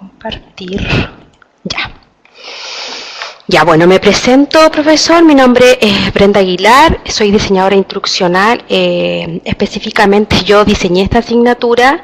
compartir. Ya. Ya, bueno, me presento, profesor. Mi nombre es Brenda Aguilar, soy diseñadora instruccional. Específicamente yo diseñé esta asignatura.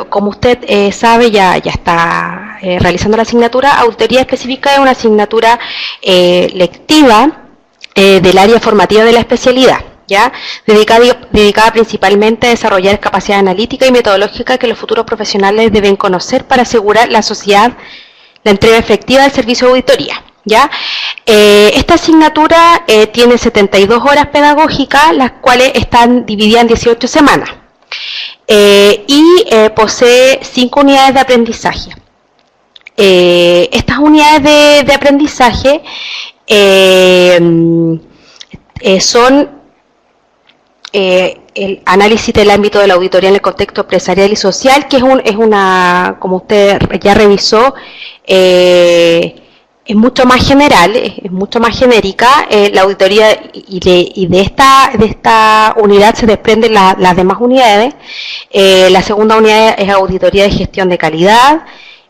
Como usted sabe, ya está realizando la asignatura. Auditoría específica es una asignatura lectiva del área formativa de la especialidad, ¿ya? Dedicada principalmente a desarrollar capacidad analítica y metodológica que los futuros profesionales deben conocer para asegurar la sociedad la entrega efectiva del servicio de auditoría, ¿ya? Esta asignatura tiene 72 horas pedagógicas, las cuales están divididas en 18 semanas y posee 5 unidades de aprendizaje. Estas unidades de aprendizaje son el análisis del ámbito de la auditoría en el contexto empresarial y social, que es una, como usted ya revisó, es mucho más general, es mucho más genérica. La auditoría y de esta unidad se desprenden las demás unidades. La segunda unidad es auditoría de gestión de calidad,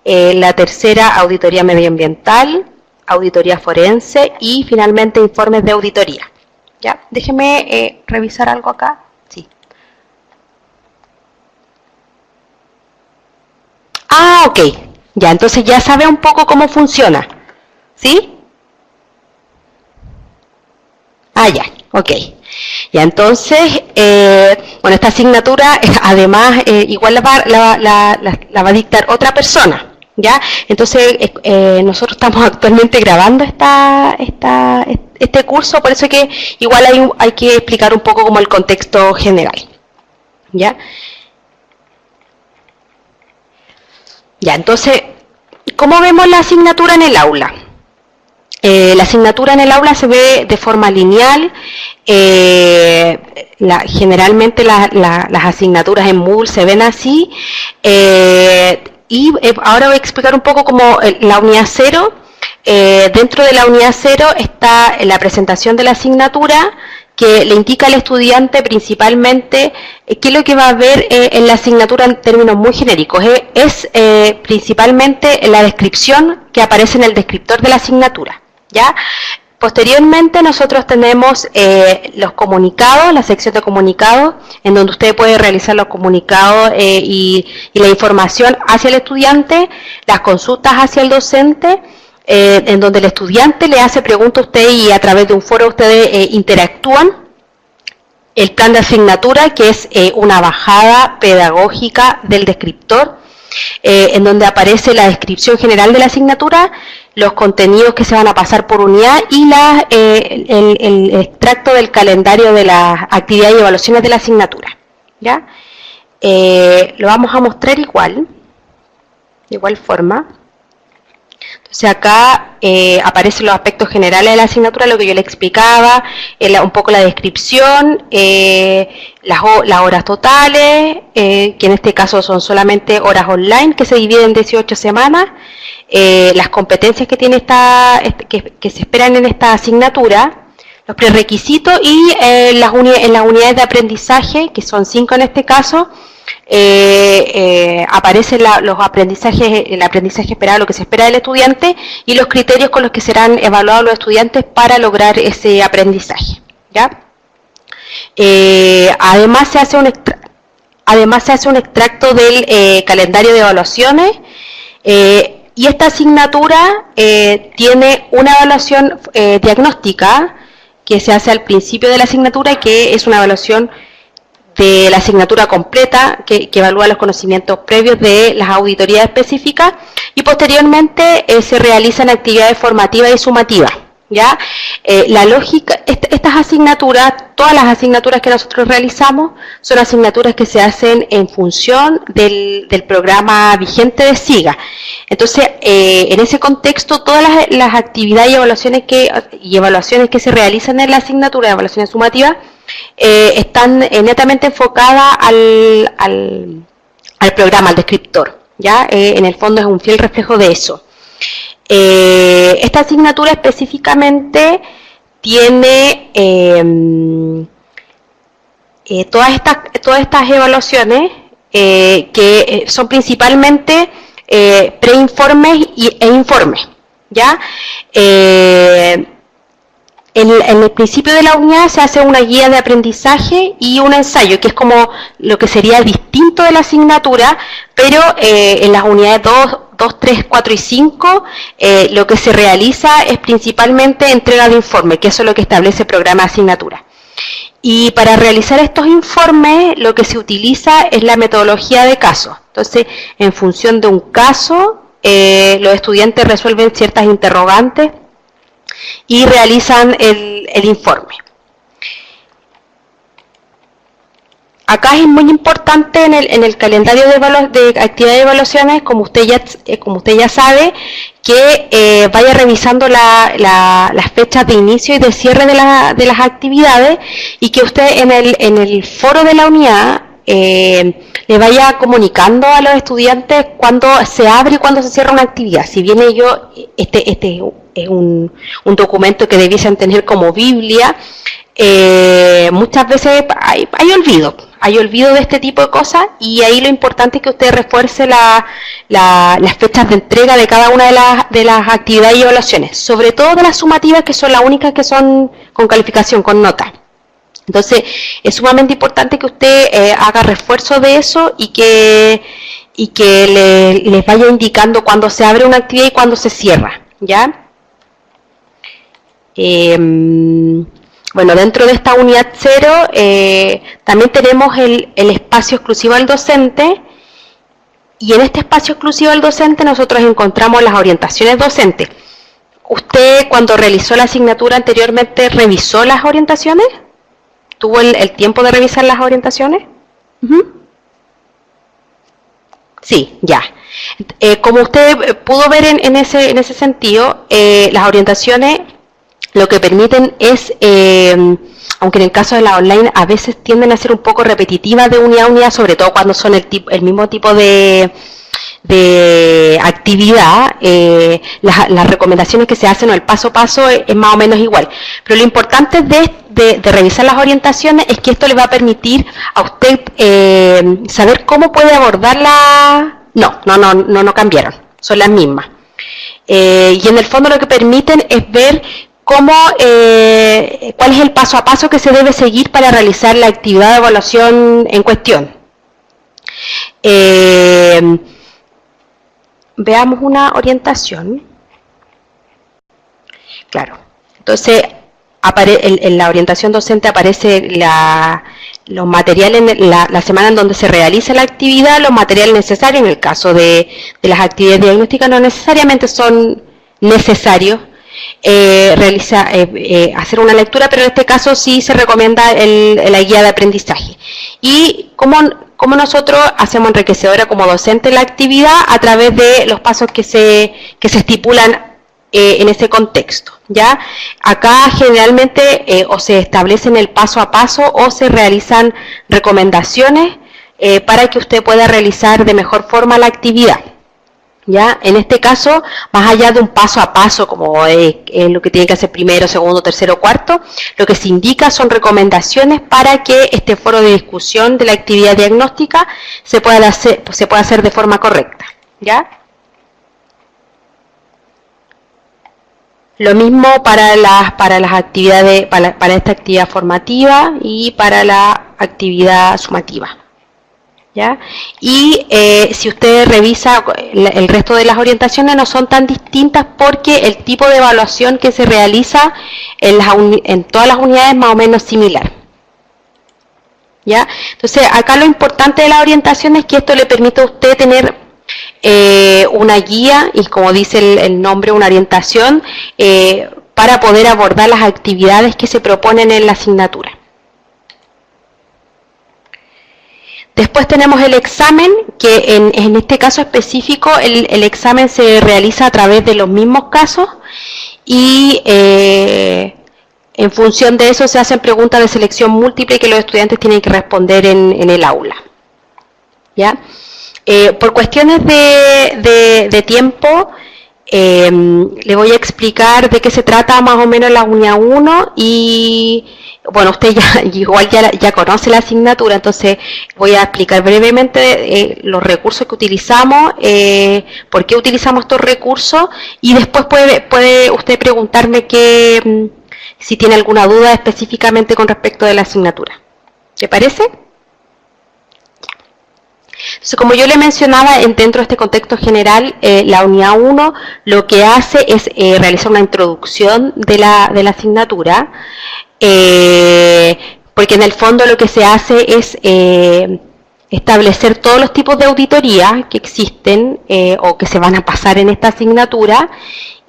la tercera auditoría medioambiental, auditoría forense y finalmente informes de auditoría. Ya, déjeme revisar algo acá. Sí. Ah, ok. Ya, entonces ya sabe un poco cómo funciona. ¿Sí? Ah, ya, ok. Ya, entonces, bueno, esta asignatura, además, igual la va a dictar otra persona. ¿Ya? Entonces, nosotros estamos actualmente grabando este curso, por eso que igual hay que explicar un poco como el contexto general. ¿Ya? Ya, entonces, ¿cómo vemos la asignatura en el aula? La asignatura en el aula se ve de forma lineal. Generalmente las asignaturas en Moodle se ven así. Y ahora voy a explicar un poco como la unidad 0. Dentro de la unidad 0 está la presentación de la asignatura, que le indica al estudiante principalmente qué es lo que va a ver en la asignatura en términos muy genéricos. Es principalmente la descripción que aparece en el descriptor de la asignatura, ¿ya? Posteriormente nosotros tenemos los comunicados, la sección de comunicados, en donde usted puede realizar los comunicados y la información hacia el estudiante, las consultas hacia el docente, en donde el estudiante le hace preguntas a usted y a través de un foro ustedes interactúan. El plan de asignatura, que es una bajada pedagógica del descriptor, en donde aparece la descripción general de la asignatura, los contenidos que se van a pasar por unidad y el extracto del calendario de las actividades y evaluaciones de la asignatura, ¿ya? Lo vamos a mostrar de igual forma. Entonces acá aparecen los aspectos generales de la asignatura, lo que yo le explicaba, un poco la descripción, las horas totales, que en este caso son solamente horas online, que se dividen en 18 semanas, las competencias que tiene que se esperan en esta asignatura, los prerequisitos y en las unidades de aprendizaje, que son 5 en este caso, aparecen los aprendizajes, el aprendizaje esperado, lo que se espera del estudiante y los criterios con los que serán evaluados los estudiantes para lograr ese aprendizaje, ¿ya? Además se hace un extracto del calendario de evaluaciones y esta asignatura tiene una evaluación diagnóstica que se hace al principio de la asignatura y que es una evaluación de la asignatura completa que evalúa los conocimientos previos de las auditorías específicas y posteriormente se realizan actividades formativas y sumativas, ¿ya? La lógica, estas asignaturas, todas las asignaturas que nosotros realizamos son asignaturas que se hacen en función del programa vigente de SIGA. Entonces, en ese contexto, todas las actividades y evaluaciones que se realizan en la asignatura de evaluaciones sumativas están netamente enfocadas al programa, al descriptor, ¿ya? En el fondo es un fiel reflejo de eso. Esta asignatura específicamente tiene todas estas evaluaciones que son principalmente preinformes e informes, ¿ya? En el principio de la unidad se hace una guía de aprendizaje y un ensayo, que es como lo que sería distinto de la asignatura, pero en las unidades 2, 3, 4 y 5 lo que se realiza es principalmente entrega de informe, que eso es lo que establece el programa de asignatura. Y para realizar estos informes lo que se utiliza es la metodología de casos. Entonces, en función de un caso, los estudiantes resuelven ciertas interrogantes y realizan el informe. Acá es muy importante en el calendario de actividades de evaluaciones, como usted ya sabe, que vaya revisando las fechas de inicio y de cierre de las actividades, y que usted en el foro de la unidad le vaya comunicando a los estudiantes cuándo se abre y cuándo se cierra una actividad. Si bien este es un documento que debiesen tener como Biblia, muchas veces hay olvido de este tipo de cosas, y ahí lo importante es que usted refuerce las fechas de entrega de cada una de las actividades y evaluaciones, sobre todo de las sumativas, que son las únicas que son con calificación, con nota. Entonces, es sumamente importante que usted haga refuerzo de eso y que les vaya indicando cuándo se abre una actividad y cuándo se cierra, ¿ya? Bueno, dentro de esta unidad 0 también tenemos el espacio exclusivo al docente, y en este espacio exclusivo al docente nosotros encontramos las orientaciones docentes. ¿Usted, cuando realizó la asignatura anteriormente, revisó las orientaciones? ¿Tuvo el tiempo de revisar las orientaciones? Sí, ya. Como usted pudo ver en ese sentido, las orientaciones lo que permiten es, aunque en el caso de la online a veces tienden a ser un poco repetitivas de unidad a unidad, sobre todo cuando son el mismo tipo de actividad, las recomendaciones que se hacen o el paso a paso es más o menos igual. Pero lo importante de revisar las orientaciones es que esto le va a permitir a usted saber cómo puede abordarla. No cambiaron, son las mismas. Y en el fondo lo que permiten es ver cuál es el paso a paso que se debe seguir para realizar la actividad de evaluación en cuestión. Veamos una orientación. Claro, entonces en la orientación docente aparece los materiales, la semana en donde se realiza la actividad, los materiales necesarios. En el caso de las actividades diagnósticas no necesariamente son necesarios hacer una lectura, pero en este caso sí se recomienda la guía de aprendizaje. Y como nosotros hacemos enriquecedora como docente la actividad a través de los pasos que se estipulan en ese contexto, ¿ya? Acá generalmente o se establecen el paso a paso o se realizan recomendaciones para que usted pueda realizar de mejor forma la actividad, ¿ya? En este caso, más allá de un paso a paso, como es lo que tiene que hacer primero, segundo, tercero, cuarto, lo que se indica son recomendaciones para que este foro de discusión de la actividad diagnóstica se pueda hacer de forma correcta, ¿ya? Lo mismo para las actividades, para esta actividad formativa y para la actividad sumativa, ¿ya? Y si usted revisa el resto de las orientaciones, no son tan distintas porque el tipo de evaluación que se realiza en todas las unidades es más o menos similar, ¿ya? Entonces, acá lo importante de la orientación es que esto le permite a usted tener una guía, y como dice el nombre, una orientación para poder abordar las actividades que se proponen en la asignatura. Después tenemos el examen, que en este caso específico el examen se realiza a través de los mismos casos, y en función de eso se hacen preguntas de selección múltiple que los estudiantes tienen que responder en el aula, ¿ya? Por cuestiones de tiempo, Le voy a explicar de qué se trata más o menos la unidad 1 y bueno, usted ya igual ya conoce la asignatura, entonces voy a explicar brevemente los recursos que utilizamos, por qué utilizamos estos recursos y después puede usted preguntarme si tiene alguna duda específicamente con respecto de la asignatura. ¿Le parece? Entonces, como yo le mencionaba, dentro de este contexto general, la unidad 1 lo que hace es realizar una introducción de la asignatura, porque en el fondo lo que se hace es establecer todos los tipos de auditoría que existen o que se van a pasar en esta asignatura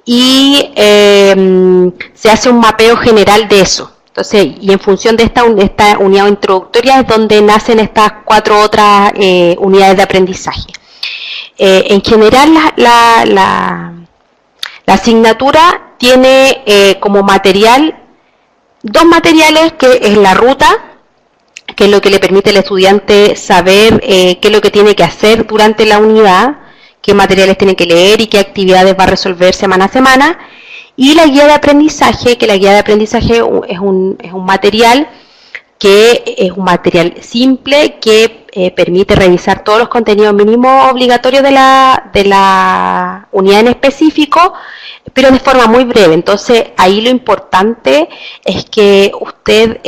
y se hace un mapeo general de eso. Entonces, y en función de esta unidad introductoria es donde nacen estas 4 otras unidades de aprendizaje. En general, la asignatura tiene como material 2 materiales, que es la ruta, que es lo que le permite al estudiante saber qué es lo que tiene que hacer durante la unidad, qué materiales tiene que leer y qué actividades va a resolver semana a semana. Y la guía de aprendizaje, que la guía de aprendizaje es un material que es un material simple que permite revisar todos los contenidos mínimos obligatorios de la unidad en específico, pero de forma muy breve. Entonces, ahí lo importante es que usted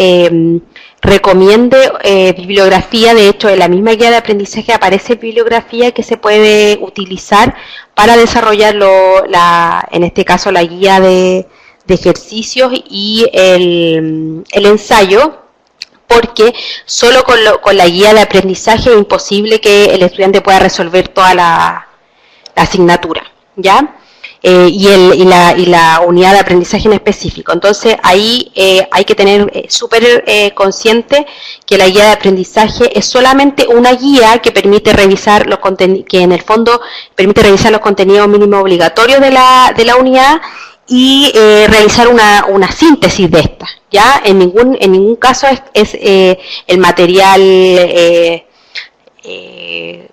recomiende bibliografía. De hecho, en la misma guía de aprendizaje aparece bibliografía que se puede utilizar para desarrollar en este caso la guía de ejercicios y el ensayo, porque solo con la guía de aprendizaje es imposible que el estudiante pueda resolver toda la asignatura, ¿ya? Y la unidad de aprendizaje en específico. Entonces, ahí hay que tener súper consciente que la guía de aprendizaje es solamente una guía que permite revisar los contenidos, que en el fondo permite revisar los contenidos mínimos obligatorios de la unidad y realizar una síntesis de esta, ¿ya? En ningún caso es el material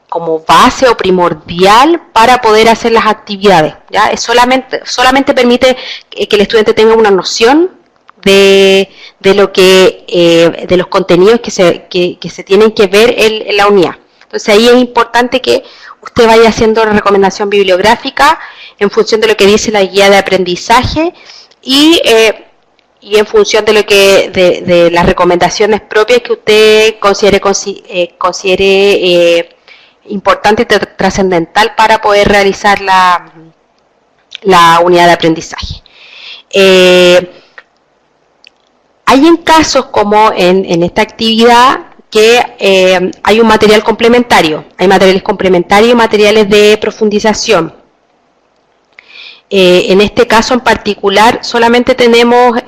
como base o primordial para poder hacer las actividades, ¿ya? Es solamente permite que el estudiante tenga una noción de lo que de los contenidos que se tienen que ver en la unidad. Entonces ahí es importante que usted vaya haciendo la recomendación bibliográfica en función de lo que dice la guía de aprendizaje y en función de lo que de las recomendaciones propias que usted considere importante y trascendental para poder realizar la unidad de aprendizaje. Hay en casos como en esta actividad que hay un material complementario, hay materiales complementarios y materiales de profundización. En este caso en particular solamente tenemos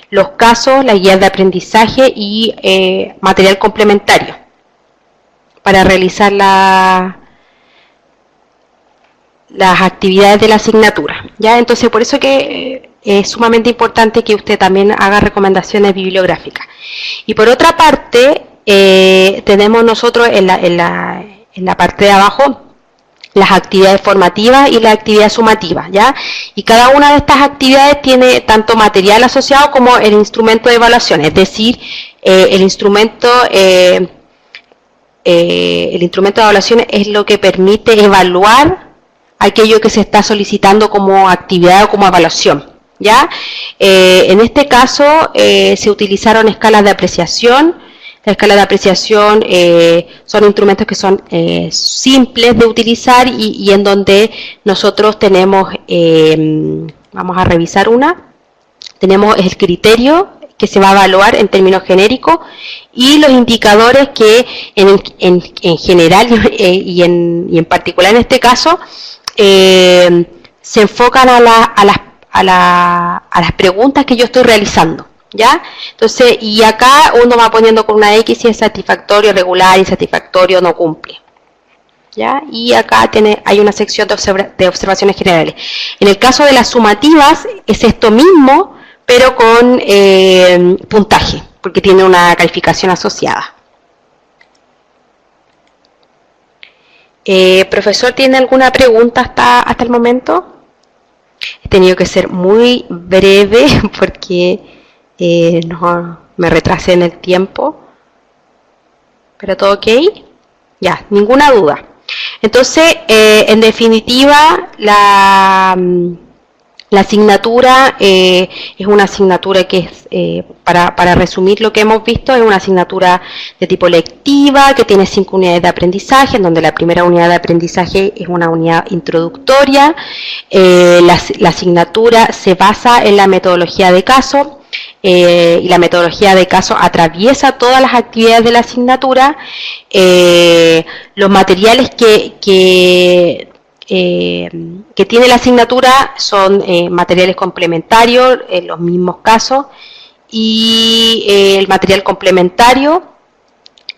los casos, las guías de aprendizaje y material complementario para realizar las actividades de la asignatura, ¿ya? Entonces por eso que es sumamente importante que usted también haga recomendaciones bibliográficas. Y por otra parte, tenemos nosotros en la parte de abajo las actividades formativas y las actividades sumativas, ¿ya? Y cada una de estas actividades tiene tanto material asociado como el instrumento de evaluación, es decir, el instrumento de evaluación es lo que permite evaluar aquello que se está solicitando como actividad o como evaluación, ¿ya? En este caso se utilizaron escalas de apreciación. La escala de apreciación son instrumentos que son simples de utilizar y en donde nosotros tenemos, vamos a revisar tenemos el criterio que se va a evaluar en términos genéricos y los indicadores que en general y en particular en este caso se enfocan a las preguntas que yo estoy realizando, ¿ya? Entonces, y acá uno va poniendo con una X si es satisfactorio, regular, insatisfactorio, no cumple, ¿ya? Y acá hay una sección de observaciones generales. En el caso de las sumativas es esto mismo, pero con puntaje, porque tiene una calificación asociada. Profesor, ¿tiene alguna pregunta hasta el momento? He tenido que ser muy breve porque no, me retrasé en el tiempo. ¿Pero todo ok? Ya, ninguna duda. Entonces, en definitiva, la asignatura es una asignatura que es, para resumir lo que hemos visto, es una asignatura de tipo lectiva que tiene 5 unidades de aprendizaje, en donde la primera unidad de aprendizaje es una unidad introductoria. La asignatura se basa en la metodología de caso, y la metodología de caso atraviesa todas las actividades de la asignatura. Los materiales que tiene la asignatura son materiales complementarios en los mismos casos, y el material complementario,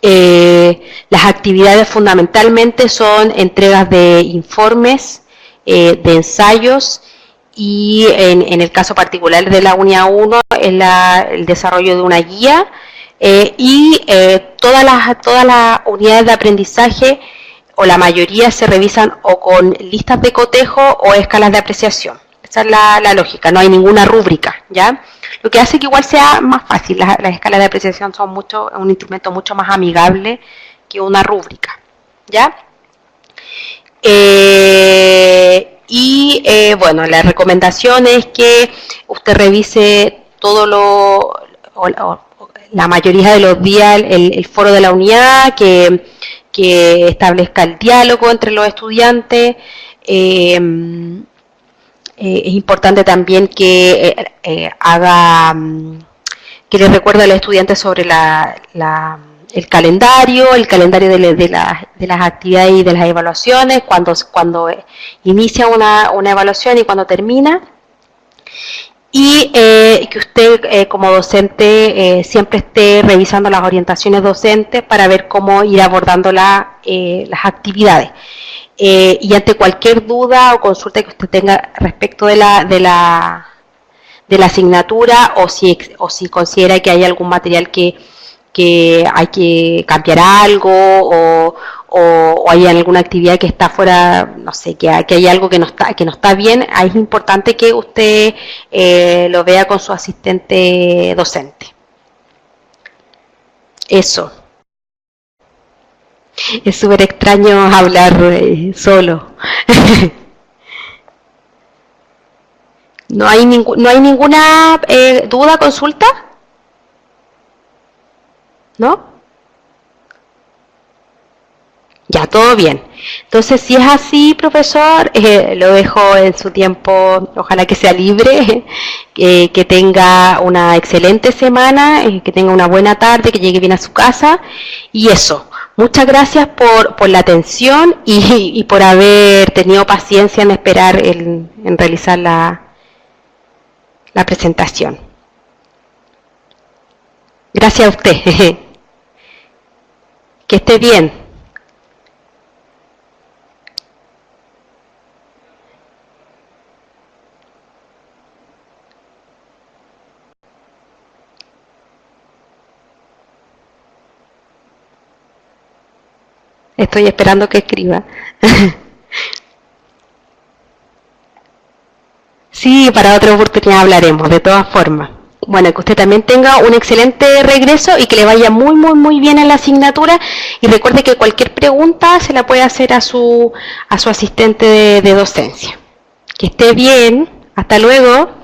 las actividades fundamentalmente son entregas de informes, de ensayos, y en el caso particular de la unidad 1 es el desarrollo de una guía, y todas las unidades de aprendizaje, o la mayoría, se revisan o con listas de cotejo o escalas de apreciación. Esa es la lógica, no hay ninguna rúbrica, ¿ya? Lo que hace que igual sea más fácil. Las escalas de apreciación son un instrumento mucho más amigable que una rúbrica, ¿ya? Bueno, la recomendación es que usted revise la mayoría de los días el foro de la unidad, que establezca el diálogo entre los estudiantes. Es importante también que que les recuerde a los estudiantes sobre el calendario de las actividades y de las evaluaciones, cuando inicia una evaluación y cuando termina. Y que usted como docente siempre esté revisando las orientaciones docentes para ver cómo ir abordando las actividades. Y ante cualquier duda o consulta que usted tenga respecto de la asignatura, o si considera que hay algún material que hay que cambiar algo, o hay alguna actividad que está fuera, no sé, que hay algo que no está bien, ahí es importante que usted lo vea con su asistente docente. Eso. Es súper extraño hablar solo. ¿No hay ninguna duda, consulta? ¿No? Ya, todo bien. Entonces, si es así, profesor, lo dejo en su tiempo, ojalá que sea libre, que tenga una excelente semana, que tenga una buena tarde, que llegue bien a su casa, y eso. Muchas gracias por la atención y por haber tenido paciencia en esperar en realizar la presentación. Gracias a usted. Que esté bien. Estoy esperando que escriba. Sí, para otra oportunidad hablaremos, de todas formas. Bueno, que usted también tenga un excelente regreso y que le vaya muy, muy, muy bien en la asignatura. Y recuerde que cualquier pregunta se la puede hacer a su asistente de docencia. Que esté bien. Hasta luego.